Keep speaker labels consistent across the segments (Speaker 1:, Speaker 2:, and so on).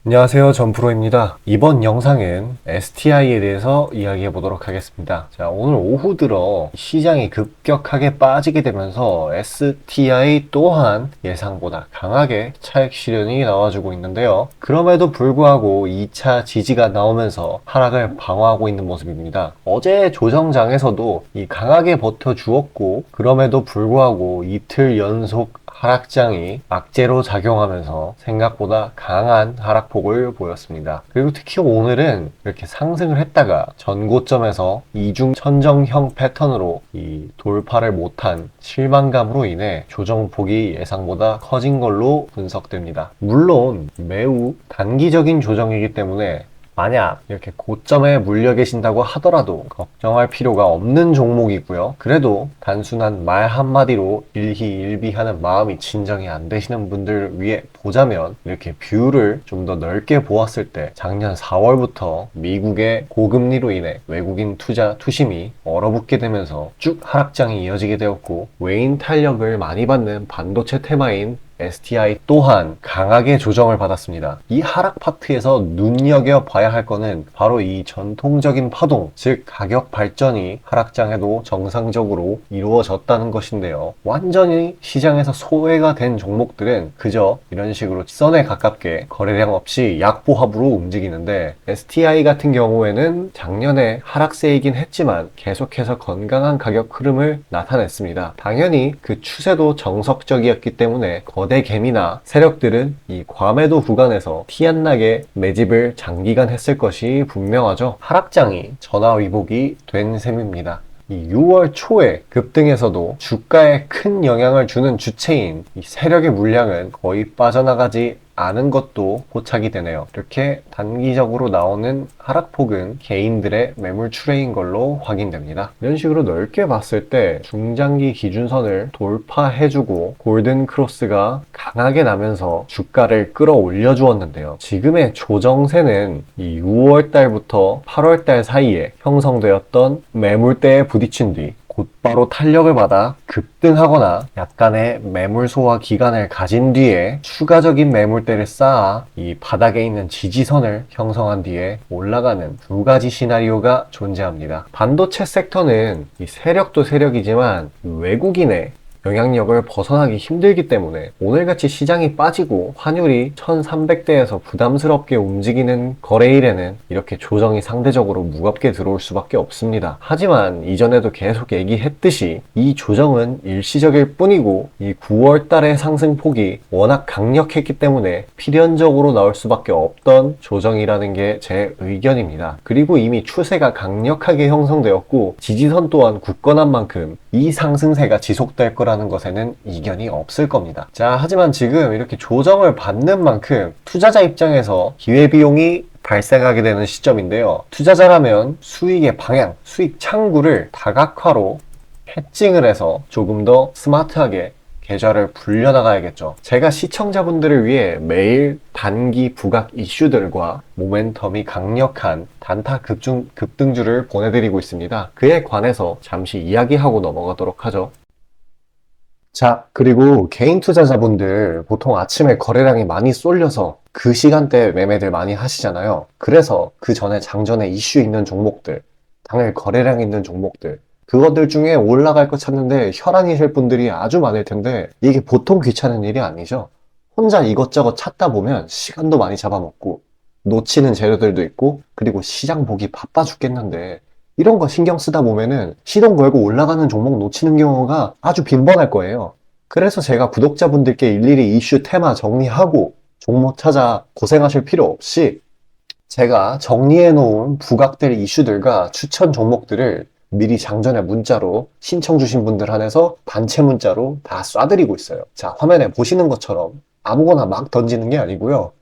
Speaker 1: 안녕하세요. 전프로입니다. 이번 영상은 STI에 대해서 이야기해 보도록 하겠습니다. 자, 오늘 오후 들어 시장이 급격하게 빠지게 되면서 STI 또한 예상보다 강하게 차익 실현이 나와주고 있는데요. 그럼에도 불구하고 2차 지지가 나오면서 하락을 방어하고 있는 모습입니다. 어제 조정장에서도 이 강하게 버텨주었고, 그럼에도 불구하고 이틀 연속 하락장이 악재로 작용하면서 생각보다 강한 하락폭을 보였습니다. 그리고 특히 오늘은 이렇게 상승을 했다가 전고점에서 이중 천정형 패턴으로 이 돌파를 못한 실망감으로 인해 조정폭이 예상보다 커진 걸로 분석됩니다. 물론 매우 단기적인 조정이기 때문에 만약 이렇게 고점에 물려 계신다고 하더라도 걱정할 필요가 없는 종목이고요. 그래도 단순한 말 한마디로 일희일비하는 마음이 진정이 안 되시는 분들 위해 보자면, 이렇게 뷰를 좀 더 넓게 보았을 때 작년 4월부터 미국의 고금리로 인해 외국인 투자 투심이 얼어붙게 되면서 쭉 하락장이 이어지게 되었고, 외인 탄력을 많이 받는 반도체 테마인 STI 또한 강하게 조정을 받았습니다. 이 하락 파트에서 눈여겨봐야 할 거는 바로 이 전통적인 파동, 즉 가격 발전이 하락장에도 정상적으로 이루어졌다는 것인데요. 완전히 시장에서 소외가 된 종목들은 그저 이런 식으로 선에 가깝게 거래량 없이 약보합으로 움직이는데, STI 같은 경우에는 작년에 하락세이긴 했지만 계속해서 건강한 가격 흐름을 나타냈습니다. 당연히 그 추세도 정석적이었기 때문에 거대 개미나 세력들은 이 과매도 구간에서 티 안 나게 매집을 장기간 했을 것이 분명하죠. 하락장이 전화위복이 된 셈입니다. 이 6월 초에 급등에서도 주가에 큰 영향을 주는 주체인 이 세력의 물량은 거의 빠져나가지 않은 것도 포착이 되네요. 이렇게 단기적으로 나오는 하락폭은 개인들의 매물 추레인 걸로 확인됩니다. 이런 식으로 넓게 봤을 때 중장기 기준선을 돌파해주고 골든 크로스가 강하게 나면서 주가를 끌어올려 주었는데요. 지금의 조정세는 이 6월 달부터 8월 달 사이에 형성되었던 매물대에 부딪힌 뒤 곧바로 탄력을 받아 급등하거나 약간의 매물 소화 기간을 가진 뒤에 추가적인 매물대를 쌓아 이 바닥에 있는 지지선을 형성한 뒤에 올라가는 두 가지 시나리오가 존재합니다. 반도체 섹터는 이 세력도 세력이지만 외국인의 영향력을 벗어나기 힘들기 때문에 오늘같이 시장이 빠지고 환율이 1300대에서 부담스럽게 움직이는 거래일에는 이렇게 조정이 상대적으로 무겁게 들어올 수밖에 없습니다. 하지만 이전에도 계속 얘기했듯이 이 조정은 일시적일 뿐이고, 이 9월 달의 상승폭이 워낙 강력했기 때문에 필연적으로 나올 수밖에 없던 조정이라는 게 제 의견입니다. 그리고 이미 추세가 강력하게 형성되었고 지지선 또한 굳건한 만큼 이 상승세가 지속될 거라는 것에는 이견이 없을 겁니다. 자, 하지만 지금 이렇게 조정을 받는 만큼 투자자 입장에서 기회비용이 발생하게 되는 시점인데요. 투자자라면 수익의 방향, 수익 창구를 다각화로 해칭을 해서 조금 더 스마트하게 계좌를 불려나가야겠죠. 제가 시청자분들을 위해 매일 단기 부각 이슈들과 모멘텀이 강력한 단타 급등주를 보내드리고 있습니다. 그에 관해서 잠시 이야기하고 넘어가도록 하죠. 자, 그리고 개인 투자자분들 보통 아침에 거래량이 많이 쏠려서 그 시간대에 매매들 많이 하시잖아요. 그래서 그 전에 장전에 이슈 있는 종목들, 당일 거래량 있는 종목들, 그것들 중에 올라갈 거 찾는데 혈안이실 분들이 아주 많을 텐데, 이게 보통 귀찮은 일이 아니죠. 혼자 이것저것 찾다 보면 시간도 많이 잡아먹고 놓치는 재료들도 있고, 그리고 시장 보기 바빠 죽겠는데 이런 거 신경 쓰다 보면은 시동 걸고 올라가는 종목 놓치는 경우가 아주 빈번할 거예요. 그래서 제가 구독자분들께 일일이 이슈 테마 정리하고 종목 찾아 고생하실 필요 없이 제가 정리해 놓은 부각될 이슈들과 추천 종목들을 미리 장전에 문자로 신청 주신 분들 한해서 단체 문자로 다 쏴드리고 있어요. 자, 화면에 보시는 것처럼 아무거나 막 던지는 게 아니고요.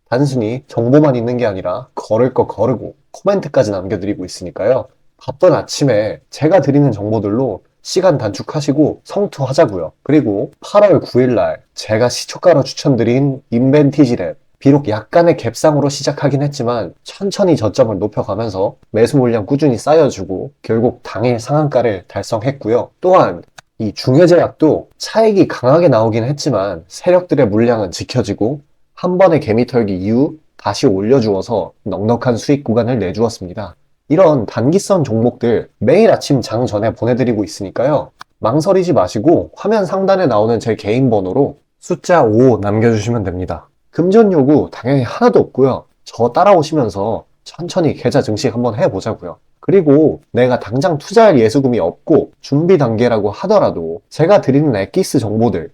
Speaker 1: 단순히 정보만 있는 게 아니라 걸을 거 거르고 코멘트까지 남겨드리고 있으니까요. 바쁜 아침에 제가 드리는 정보들로 시간 단축하시고 성투하자고요. 그리고 8월 9일날 제가 시초가로 추천드린 인벤티지랩, 비록 약간의 갭상으로 시작하긴 했지만 천천히 저점을 높여가면서 매수 물량 꾸준히 쌓여주고 결국 당일 상한가를 달성했고요. 또한 이 중해제약도 차익이 강하게 나오긴 했지만 세력들의 물량은 지켜지고 한 번의 개미 털기 이후 다시 올려주어서 넉넉한 수익 구간을 내주었습니다. 이런 단기성 종목들 매일 아침 장 전에 보내드리고 있으니까요. 망설이지 마시고 화면 상단에 나오는 제 개인 번호로 숫자 5 남겨주시면 됩니다. 금전 요구 당연히 하나도 없고요. 저 따라오시면서 천천히 계좌 증식 한번 해보자고요. 그리고 내가 당장 투자할 예수금이 없고 준비 단계라고 하더라도 제가 드리는 엑기스 정보들,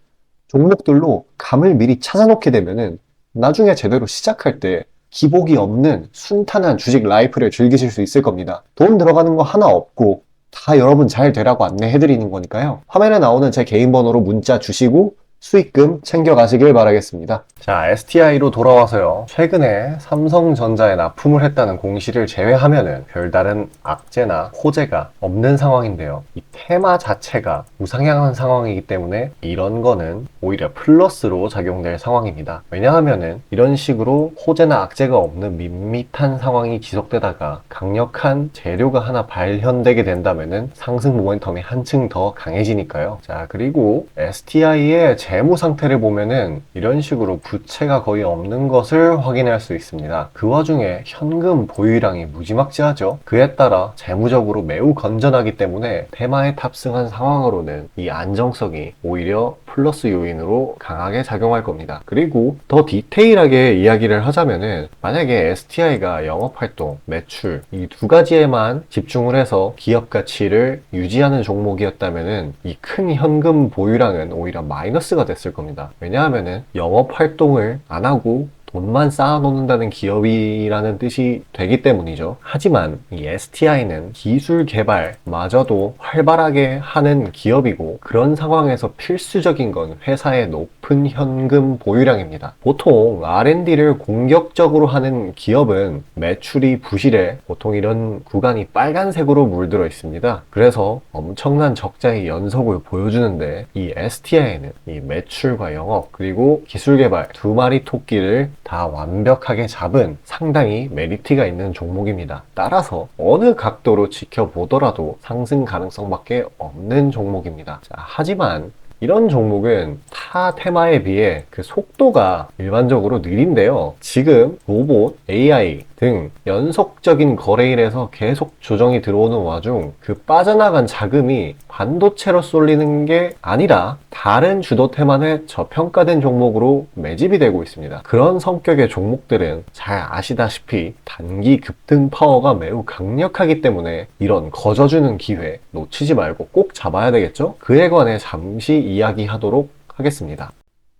Speaker 1: 종목들로 감을 미리 찾아놓게 되면은 나중에 제대로 시작할 때 기복이 없는 순탄한 주식 라이프를 즐기실 수 있을 겁니다. 돈 들어가는 거 하나 없고 다 여러분 잘 되라고 안내해드리는 거니까요. 화면에 나오는 제 개인 번호로 문자 주시고 수익금 챙겨가시길 바라겠습니다. 자, STI로 돌아와서요. 최근에 삼성전자에 납품을 했다는 공시를 제외하면은 별다른 악재나 호재가 없는 상황인데요. 이 테마 자체가 우상향한 상황이기 때문에 이런 거는 오히려 플러스로 작용될 상황입니다. 왜냐하면은 이런 식으로 호재나 악재가 없는 밋밋한 상황이 지속되다가 강력한 재료가 하나 발현되게 된다면은 상승 모멘텀이 한층 더 강해지니까요. 자, 그리고 STI의 재무 상태를 보면은 이런 식으로 부채가 거의 없는 것을 확인할 수 있습니다. 그 와중에 현금 보유량이 무지막지하죠. 그에 따라 재무적으로 매우 건전하기 때문에 테마에 탑승한 상황으로는 이 안정성이 오히려 플러스 요인으로 강하게 작용할 겁니다. 그리고 더 디테일하게 이야기를 하자면은 만약에 STI가 영업활동, 매출 이 두 가지에만 집중을 해서 기업 가치를 유지하는 종목이었다면은 이 큰 현금 보유량은 오히려 마이너스가 됐을 겁니다. 왜냐하면은 영업활동을 안 하고 돈만 쌓아놓는다는 기업이라는 뜻이 되기 때문이죠. 하지만 이 STI는 기술 개발마저도 활발하게 하는 기업이고 그런 상황에서 필수적인 건 회사의 높은 현금 보유량입니다. 보통 R&D를 공격적으로 하는 기업은 매출이 부실해 보통 이런 구간이 빨간색으로 물들어 있습니다. 그래서 엄청난 적자의 연속을 보여주는데 이 STI는 이 매출과 영업 그리고 기술 개발 두 마리 토끼를 다 완벽하게 잡은 상당히 메리트가 있는 종목입니다. 따라서 어느 각도로 지켜보더라도 상승 가능성밖에 없는 종목입니다. 자, 하지만 이런 종목은 타 테마에 비해 그 속도가 일반적으로 느린데요. 지금 로봇, AI 등 연속적인 거래일에서 계속 조정이 들어오는 와중 그 빠져나간 자금이 반도체로 쏠리는 게 아니라 다른 주도 테마의 저평가된 종목으로 매집이 되고 있습니다. 그런 성격의 종목들은 잘 아시다시피 단기 급등 파워가 매우 강력하기 때문에 이런 거저주는 기회 놓치지 말고 꼭 잡아야 되겠죠? 그에 관해 잠시 이야기하도록 하겠습니다.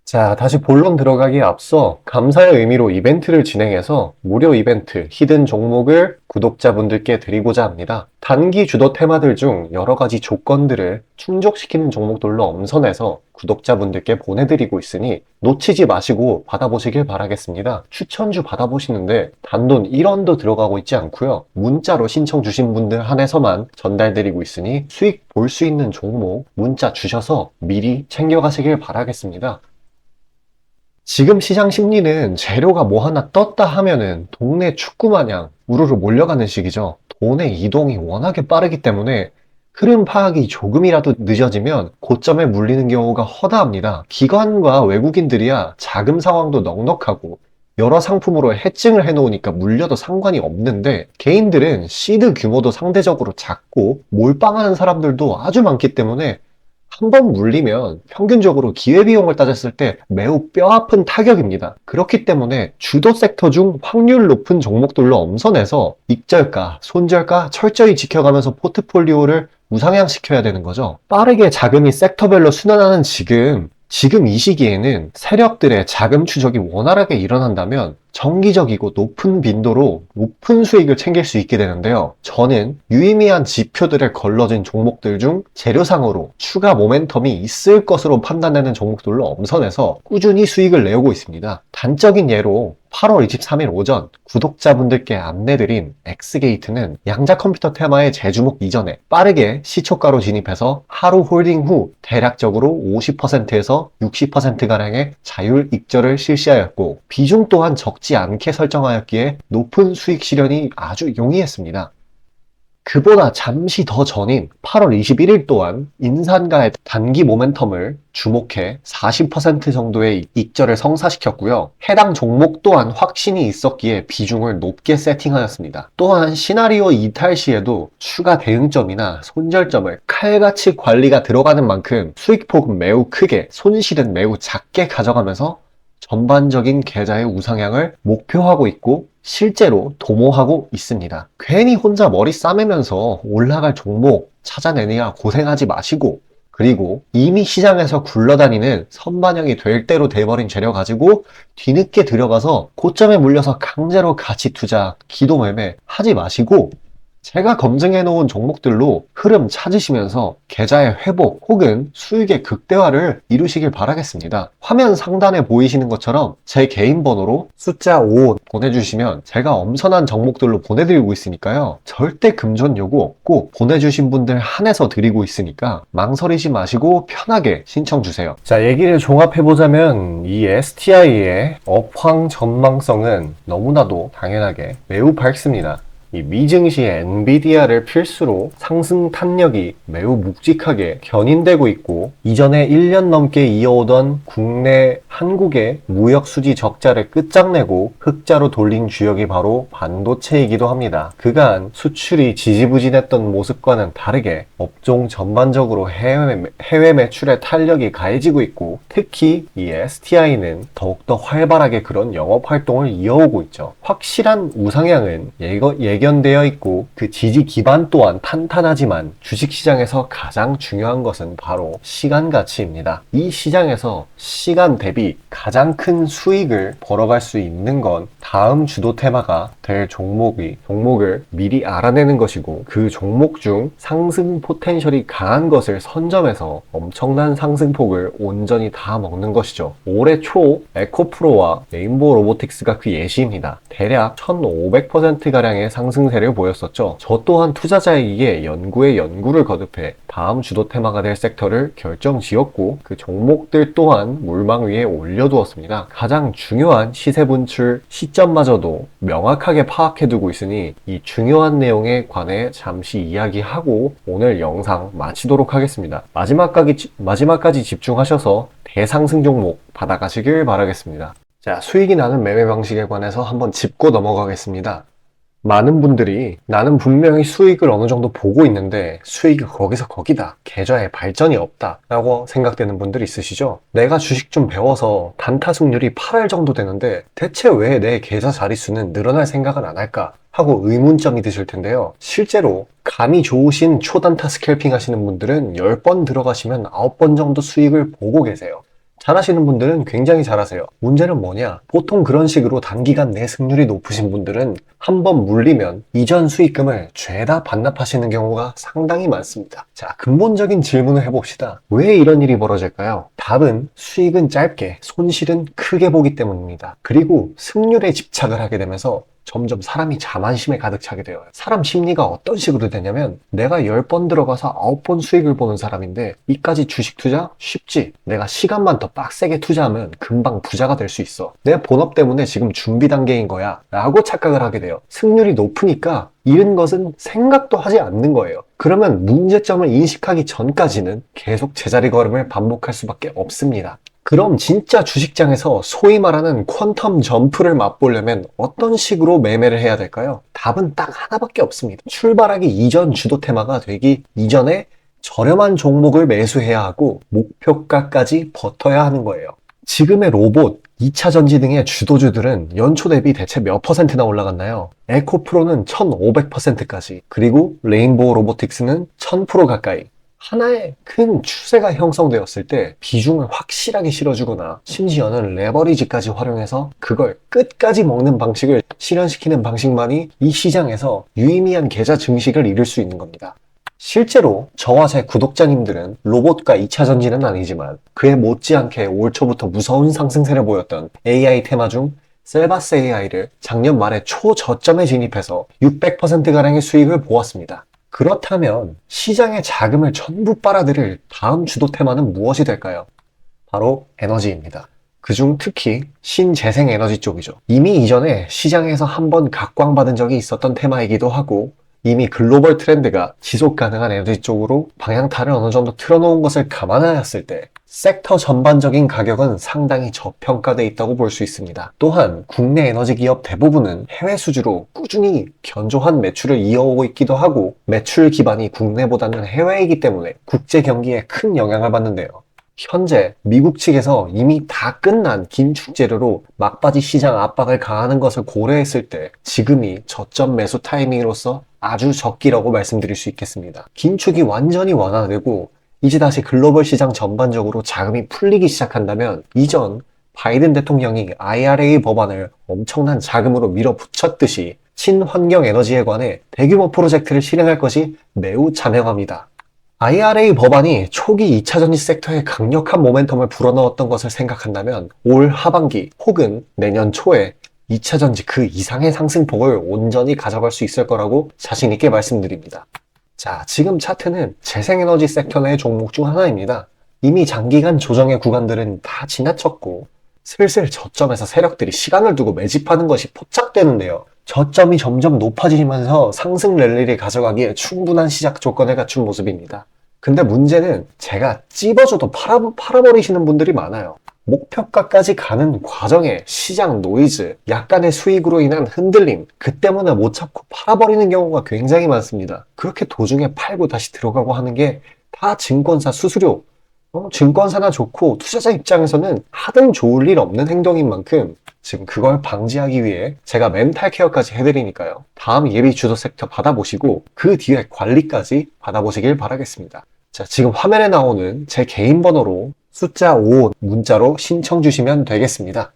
Speaker 1: 자, 다시 본론 들어가기에 앞서 감사의 의미로 이벤트를 진행해서 무료 이벤트 히든 종목을 구독자분들께 드리고자 합니다. 단기 주도 테마들 중 여러 가지 조건들을 충족시키는 종목들로 엄선해서 구독자분들께 보내드리고 있으니 놓치지 마시고 받아보시길 바라겠습니다. 추천주 받아보시는데 단돈 1원도 들어가고 있지 않고요. 문자로 신청 주신 분들 한해서만 전달드리고 있으니 수익 볼 수 있는 종목 문자 주셔서 미리 챙겨가시길 바라겠습니다. 지금 시장 심리는 재료가 뭐 하나 떴다 하면은 동네 축구 마냥 우르르 몰려가는 시기죠. 돈의 이동이 워낙에 빠르기 때문에 흐름 파악이 조금이라도 늦어지면 고점에 물리는 경우가 허다합니다. 기관과 외국인들이야 자금 상황도 넉넉하고 여러 상품으로 해칭을 해놓으니까 물려도 상관이 없는데 개인들은 시드 규모도 상대적으로 작고 몰빵하는 사람들도 아주 많기 때문에 한 번 물리면 평균적으로 기회비용을 따졌을 때 매우 뼈아픈 타격입니다. 그렇기 때문에 주도 섹터 중 확률 높은 종목들로 엄선해서 익절가, 손절가 철저히 지켜가면서 포트폴리오를 우상향시켜야 되는 거죠. 빠르게 자금이 섹터별로 순환하는 지금 이 시기에는 세력들의 자금 추적이 원활하게 일어난다면 정기적이고 높은 빈도로 높은 수익을 챙길 수 있게 되는데요. 저는 유의미한 지표들을 걸러진 종목들 중 재료상으로 추가 모멘텀이 있을 것으로 판단되는 종목들로 엄선해서 꾸준히 수익을 내오고 있습니다. 단적인 예로 8월 23일 오전 구독자분들께 안내드린 엑스게이트는 양자 컴퓨터 테마의 재주목 이전에 빠르게 시초가로 진입해서 하루 홀딩 후 대략적으로 50%에서 60%가량의 자율 익절을 실시하였고 비중 또한 적지 않게 설정하였기에 높은 수익 실현이 아주 용이했습니다. 그보다 잠시 더 전인 8월 21일 또한 인산가의 단기 모멘텀을 주목해 40% 정도의 익절을 성사시켰고요. 해당 종목 또한 확신이 있었기에 비중을 높게 세팅하였습니다. 또한 시나리오 이탈 시에도 추가 대응점이나 손절점을 칼같이 관리가 들어가는 만큼 수익폭은 매우 크게, 손실은 매우 작게 가져가면서 전반적인 계좌의 우상향을 목표하고 있고 실제로 도모하고 있습니다. 괜히 혼자 머리 싸매면서 올라갈 종목 찾아내느라 고생하지 마시고, 그리고 이미 시장에서 굴러다니는 선반영이 될 대로 돼버린 재료 가지고 뒤늦게 들어가서 고점에 물려서 강제로 가치 투자, 기도 매매 하지 마시고, 제가 검증해 놓은 종목들로 흐름 찾으시면서 계좌의 회복 혹은 수익의 극대화를 이루시길 바라겠습니다. 화면 상단에 보이시는 것처럼 제 개인 번호로 숫자 5 보내주시면 제가 엄선한 종목들로 보내드리고 있으니까요. 절대 금전 요구 없고 보내주신 분들 한해서 드리고 있으니까 망설이지 마시고 편하게 신청 주세요. 자, 얘기를 종합해보자면 이 STI의 업황 전망성은 너무나도 당연하게 매우 밝습니다. 이 미증시의 엔비디아를 필수로 상승 탄력이 매우 묵직하게 견인되고 있고, 이전에 1년 넘게 이어오던 국내 한국의 무역 수지 적자를 끝장내고 흑자로 돌린 주역이 바로 반도체이기도 합니다. 그간 수출이 지지부진했던 모습과는 다르게 업종 전반적으로 해외 매출의 탄력이 가해지고 있고, 특히 이 STI는 더욱더 활발하게 그런 영업 활동을 이어오고 있죠. 확실한 우상향은 예견되어 있고 그 지지 기반 또한 탄탄하지만 주식시장에서 가장 중요한 것은 바로 시간 가치입니다. 이 시장에서 시간 대비 가장 큰 수익을 벌어갈 수 있는 건 다음 주도 테마가 될 종목을 미리 알아내는 것이고, 그 종목 중 상승 포텐셜이 강한 것을 선점해서 엄청난 상승폭을 온전히 다 먹는 것이죠. 올해 초 에코프로와 레인보우 로보틱스가 그 예시입니다. 대략 1500%가량의 상승세를 보였었죠. 저 또한 투자자에게 연구에 연구를 거듭해 다음 주도 테마가 될 섹터를 결정지었고, 그 종목들 또한 물망 위에 올려두었습니다. 가장 중요한 시세 분출 시점마저도 명확하게 파악해두고 있으니 이 중요한 내용에 관해 잠시 이야기하고 오늘 영상 마치도록 하겠습니다. 마지막까지 집중하셔서 대상승 종목 받아가시길 바라겠습니다. 자, 수익이 나는 매매 방식에 관해서 한번 짚고 넘어가겠습니다. 많은 분들이 나는 분명히 수익을 어느 정도 보고 있는데 수익이 거기서 거기다, 계좌에 발전이 없다 라고 생각되는 분들이 있으시죠? 내가 주식 좀 배워서 단타 승률이 8할 정도 되는데 대체 왜 내 계좌 자릿수는 늘어날 생각은 안 할까 하고 의문점이 드실 텐데요. 실제로 감이 좋으신 초단타 스캘핑 하시는 분들은 10번 들어가시면 9번 정도 수익을 보고 계세요. 잘하시는 분들은 굉장히 잘하세요. 문제는 뭐냐? 보통 그런 식으로 단기간 내 승률이 높으신 분들은 한번 물리면 이전 수익금을 죄다 반납하시는 경우가 상당히 많습니다. 자, 근본적인 질문을 해봅시다. 왜 이런 일이 벌어질까요? 답은 수익은 짧게, 손실은 크게 보기 때문입니다. 그리고 승률에 집착을 하게 되면서 점점 사람이 자만심에 가득 차게 돼요. 사람 심리가 어떤 식으로 되냐면, 내가 10번 들어가서 9번 수익을 보는 사람인데 이까지 주식 투자? 쉽지. 내가 시간만 더 빡세게 투자하면 금방 부자가 될 수 있어. 내 본업 때문에 지금 준비 단계인 거야 라고 착각을 하게 돼요. 승률이 높으니까 잃은 것은 생각도 하지 않는 거예요. 그러면 문제점을 인식하기 전까지는 계속 제자리 걸음을 반복할 수밖에 없습니다. 그럼 진짜 주식장에서 소위 말하는 퀀텀 점프를 맛보려면 어떤 식으로 매매를 해야 될까요? 답은 딱 하나밖에 없습니다. 출발하기 이전 주도 테마가 되기 이전에 저렴한 종목을 매수해야 하고 목표가까지 버텨야 하는 거예요. 지금의 로봇, 2차 전지 등의 주도주들은 연초 대비 대체 몇 %나 올라갔나요? 에코프로는 1500%까지, 그리고 레인보우 로보틱스는 1000% 가까이. 하나의 큰 추세가 형성되었을 때 비중을 확실하게 실어주거나 심지어는 레버리지까지 활용해서 그걸 끝까지 먹는 방식을 실현시키는 방식만이 이 시장에서 유의미한 계좌 증식을 이룰 수 있는 겁니다. 실제로 저와 제 구독자님들은 로봇과 2차 전지는 아니지만 그에 못지않게 올 초부터 무서운 상승세를 보였던 AI 테마 중 셀바스 AI를 작년 말에 초저점에 진입해서 600%가량의 수익을 보았습니다. 그렇다면 시장의 자금을 전부 빨아들일 다음 주도 테마는 무엇이 될까요? 바로 에너지입니다. 그중 특히 신재생에너지 쪽이죠. 이미 이전에 시장에서 한번 각광받은 적이 있었던 테마이기도 하고 이미 글로벌 트렌드가 지속 가능한 에너지 쪽으로 방향타를 어느 정도 틀어놓은 것을 감안하였을 때 섹터 전반적인 가격은 상당히 저평가되어 있다고 볼 수 있습니다. 또한 국내 에너지 기업 대부분은 해외 수주로 꾸준히 견조한 매출을 이어오고 있기도 하고 매출 기반이 국내보다는 해외이기 때문에 국제 경기에 큰 영향을 받는데요. 현재 미국 측에서 이미 다 끝난 긴축 재료로 막바지 시장 압박을 가하는 것을 고려했을 때 지금이 저점 매수 타이밍으로서 아주 적기라고 말씀드릴 수 있겠습니다. 긴축이 완전히 완화되고 이제 다시 글로벌 시장 전반적으로 자금이 풀리기 시작한다면 이전 바이든 대통령이 IRA 법안을 엄청난 자금으로 밀어붙였듯이 친환경 에너지에 관해 대규모 프로젝트를 실행할 것이 매우 자명합니다. IRA 법안이 초기 2차 전지 섹터에 강력한 모멘텀을 불어넣었던 것을 생각한다면 올 하반기 혹은 내년 초에 2차 전지 그 이상의 상승폭을 온전히 가져갈 수 있을 거라고 자신 있게 말씀드립니다. 자, 지금 차트는 재생에너지 섹터 내 종목 중 하나입니다. 이미 장기간 조정의 구간들은 다 지나쳤고 슬슬 저점에서 세력들이 시간을 두고 매집하는 것이 포착되는데요. 저점이 점점 높아지면서 상승 랠리를 가져가기에 충분한 시작 조건을 갖춘 모습입니다. 근데 문제는 제가 찝어줘도 팔아버리시는 분들이 많아요. 목표가까지 가는 과정에 시장 노이즈, 약간의 수익으로 인한 흔들림, 그 때문에 못 참고 팔아버리는 경우가 굉장히 많습니다. 그렇게 도중에 팔고 다시 들어가고 하는 게 다 증권사 수수료, 증권사나 좋고 투자자 입장에서는 하등 좋을 일 없는 행동인 만큼 지금 그걸 방지하기 위해 제가 멘탈 케어까지 해드리니까요. 다음 예비 주도 섹터 받아보시고 그 뒤에 관리까지 받아보시길 바라겠습니다. 자, 지금 화면에 나오는 제 개인 번호로 숫자 5 문자로 신청 주시면 되겠습니다.